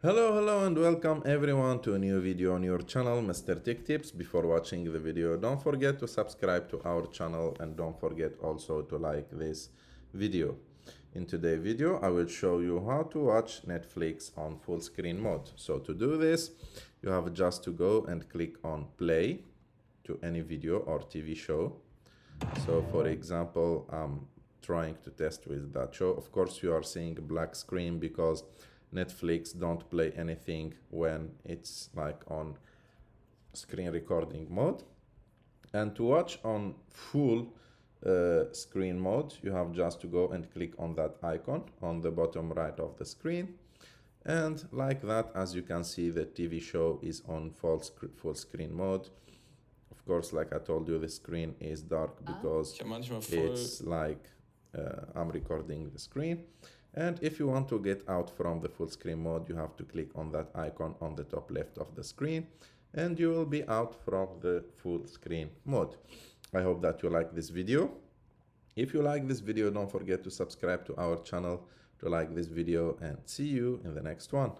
Hello and welcome everyone to a new video on your channel, Mr. Tech Tips. Before watching the video, don't forget to subscribe to our channel and don't forget also to like this video. In today's video, I will show you how to watch Netflix on full screen mode. So to do this, you have just to go and click on play to any video or TV show. So for example, I'm trying to test with that show. Of course, you are seeing a black screen because Netflix don't play anything when it's like on screen recording mode. And to watch on full screen mode, you have just to go and click on that icon on the bottom right of the screen. And like that, as you can see, the TV show is on full screen mode. Of course, like I told you, the screen is dark because it's like I'm recording the screen. And if you want to get out from the full screen mode, you have to click on that icon on the top left of the screen and you will be out from the full screen mode. I hope that you like this video. If you like this video, don't forget to subscribe to our channel, to like this video, and see you in the next one.